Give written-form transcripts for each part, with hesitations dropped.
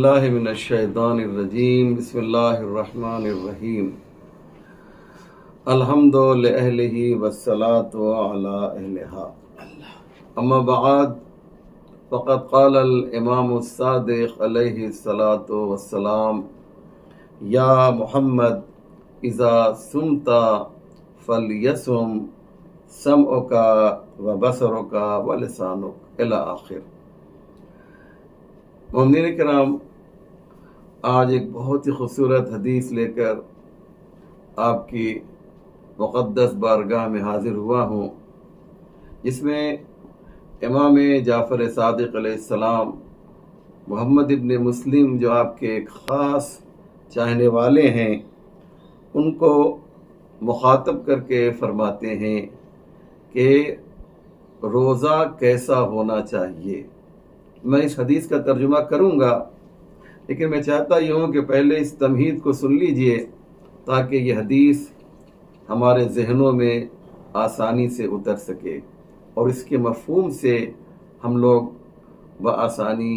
باللہ من الشیطان الرجیم بسم اللہ الرحمن الرحیم الحمد لأہلہ والصلاة علی اہلہا اما بعد فقد قال الامام الصادق علیہ الصلاة والسلام یا محمد اذا سمت فلیسم سمعک وبصرک ولسانک الی آخر۔ مومنین کرام، آج ایک بہت ہی خوبصورت حدیث لے کر آپ کی مقدس بارگاہ میں حاضر ہوا ہوں، جس میں امام جعفر صادق علیہ السلام محمد ابن مسلم جو آپ کے ایک خاص چاہنے والے ہیں، ان کو مخاطب کر کے فرماتے ہیں کہ روزہ کیسا ہونا چاہیے۔ میں اس حدیث کا ترجمہ کروں گا، لیکن میں چاہتا ہی ہوں کہ پہلے اس تمہید کو سن لیجئے تاکہ یہ حدیث ہمارے ذہنوں میں آسانی سے اتر سکے اور اس کے مفہوم سے ہم لوگ بآسانی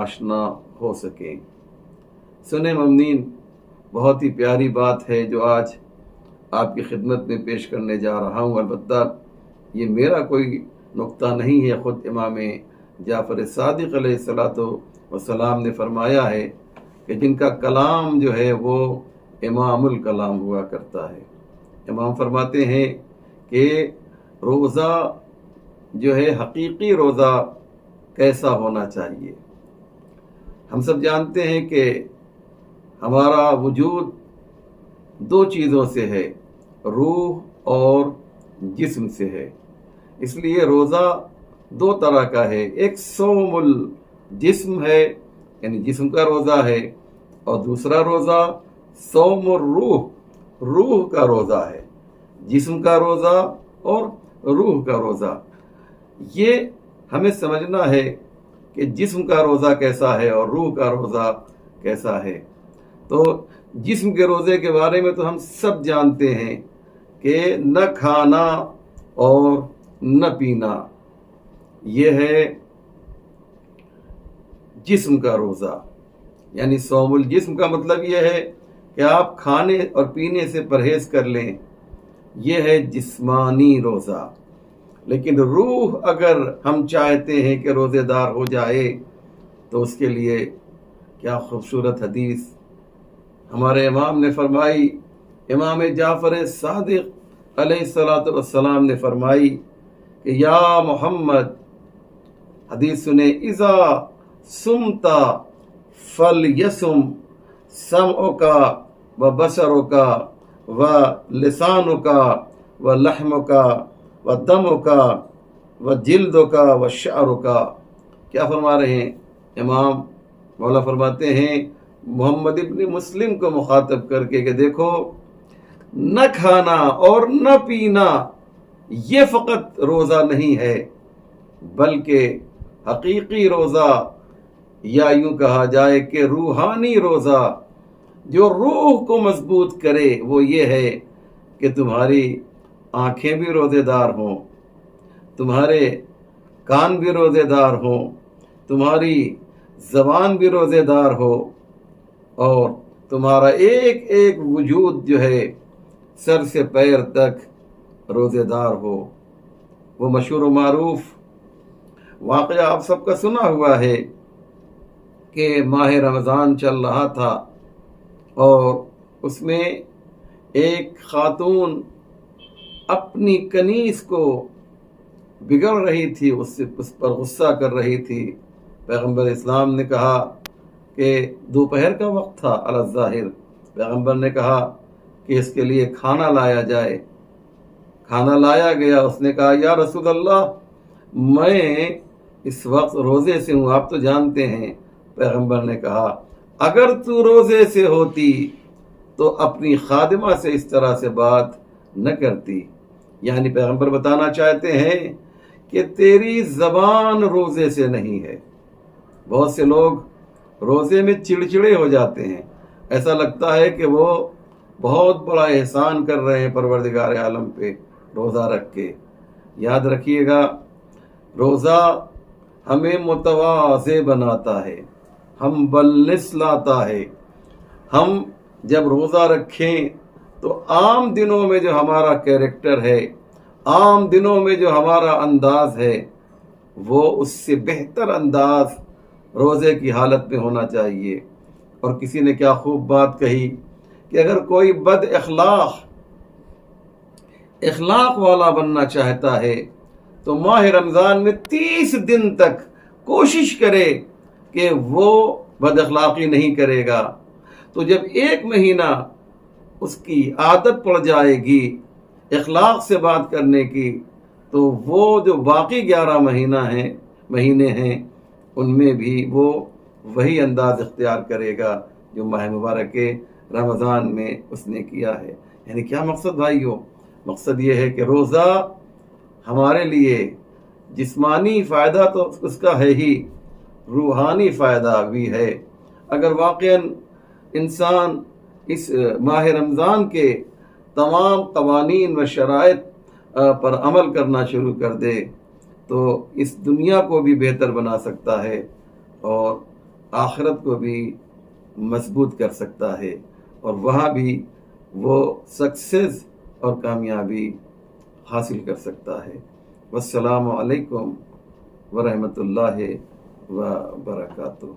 آشنا ہو سکیں۔ سنیں مومنین، بہت ہی پیاری بات ہے جو آج آپ کی خدمت میں پیش کرنے جا رہا ہوں۔ البتہ یہ میرا کوئی نقطہ نہیں ہے، خود امام جعفر صادق علیہ السلام نے فرمایا ہے کہ جن کا کلام جو ہے وہ امام الکلام ہوا کرتا ہے۔ امام فرماتے ہیں کہ روزہ جو ہے، حقیقی روزہ کیسا ہونا چاہیے۔ ہم سب جانتے ہیں کہ ہمارا وجود دو چیزوں سے ہے، روح اور جسم سے ہے، اس لیے روزہ دو طرح کا ہے۔ ایک صوم الجسم ہے، یعنی جسم کا روزہ ہے، اور دوسرا روزہ صوم الروح، روح کا روزہ ہے۔ جسم کا روزہ اور روح کا روزہ، یہ ہمیں سمجھنا ہے کہ جسم کا روزہ کیسا ہے اور روح کا روزہ کیسا ہے۔ تو جسم کے روزے کے بارے میں تو ہم سب جانتے ہیں کہ نہ کھانا اور نہ پینا، یہ ہے جسم کا روزہ۔ یعنی صوم الجسم کا مطلب یہ ہے کہ آپ کھانے اور پینے سے پرہیز کر لیں، یہ ہے جسمانی روزہ۔ لیکن روح اگر ہم چاہتے ہیں کہ روزے دار ہو جائے تو اس کے لیے کیا خوبصورت حدیث ہمارے امام نے فرمائی۔ امام جعفر صادق علیہ السلام نے فرمائی کہ یا محمد، حدیث سنیں، اذا سمت فلیسم سمعک وبصرک ولسانک ولحمک ودمک وجلدک وشعرک۔ کیا فرما رہے ہیں امام؟ مولا فرماتے ہیں محمد ابن مسلم کو مخاطب کر کے کہ دیکھو، نہ کھانا اور نہ پینا یہ فقط روزہ نہیں ہے، بلکہ حقیقی روزہ، یا یوں کہا جائے کہ روحانی روزہ جو روح کو مضبوط کرے، وہ یہ ہے کہ تمہاری آنکھیں بھی روزے دار ہوں، تمہارے کان بھی روزے دار ہوں، تمہاری زبان بھی روزے دار ہو، اور تمہارا ایک ایک وجود جو ہے سر سے پیر تک روزے دار ہو۔ وہ مشہور و معروف واقعہ آپ سب کا سنا ہوا ہے کہ ماہ رمضان چل رہا تھا اور اس میں ایک خاتون اپنی کنیز کو بگڑ رہی تھی، اس پر غصہ کر رہی تھی۔ پیغمبر اسلام نے کہا کہ دوپہر کا وقت تھا علی الظاہر، پیغمبر نے کہا کہ اس کے لیے کھانا لایا جائے۔ کھانا لایا گیا۔ اس نے کہا یا رسول اللہ، میں اس وقت روزے سے ہوں، آپ تو جانتے ہیں۔ پیغمبر نے کہا اگر تو روزے سے ہوتی تو اپنی خادمہ سے اس طرح سے بات نہ کرتی۔ یعنی پیغمبر بتانا چاہتے ہیں کہ تیری زبان روزے سے نہیں ہے۔ بہت سے لوگ روزے میں چڑچڑے ہو جاتے ہیں، ایسا لگتا ہے کہ وہ بہت بڑا احسان کر رہے ہیں پروردگار عالم پہ روزہ رکھ کے۔ یاد رکھیے گا، روزہ ہمیں متواضع بناتا ہے، ہم بلنس لاتا ہے. ہم جب روزہ رکھیں تو عام دنوں میں جو ہمارا کیریکٹر ہے، عام دنوں میں جو ہمارا انداز ہے، وہ اس سے بہتر انداز روزے کی حالت میں ہونا چاہیے. اور کسی نے کیا خوب بات کہی کہ اگر کوئی بد اخلاق والا بننا چاہتا ہے تو ماہ رمضان میں 30 دن تک کوشش کرے کہ وہ بد اخلاقی نہیں کرے گا. تو جب 1 مہینہ اس کی عادت پڑ جائے گی اخلاق سے بات کرنے کی، تو وہ جو باقی 11 مہینے ہیں ان میں بھی وہ وہی انداز اختیار کرے گا جو ماہ مبارک رمضان میں اس نے کیا ہے. یعنی کیا مقصد بھائیو؟ مقصد یہ ہے کہ روزہ ہمارے لیے جسمانی فائدہ تو اس کا ہے ہی، روحانی فائدہ بھی ہے. اگر واقعاً انسان اس ماہ رمضان کے تمام قوانین و شرائط پر عمل کرنا شروع کر دے تو اس دنیا کو بھی بہتر بنا سکتا ہے اور آخرت کو بھی مضبوط کر سکتا ہے، اور وہاں بھی وہ سکسیس اور کامیابی حاصل کر سکتا ہے. والسلام علیکم ورحمۃ اللہ وبرکاتہ.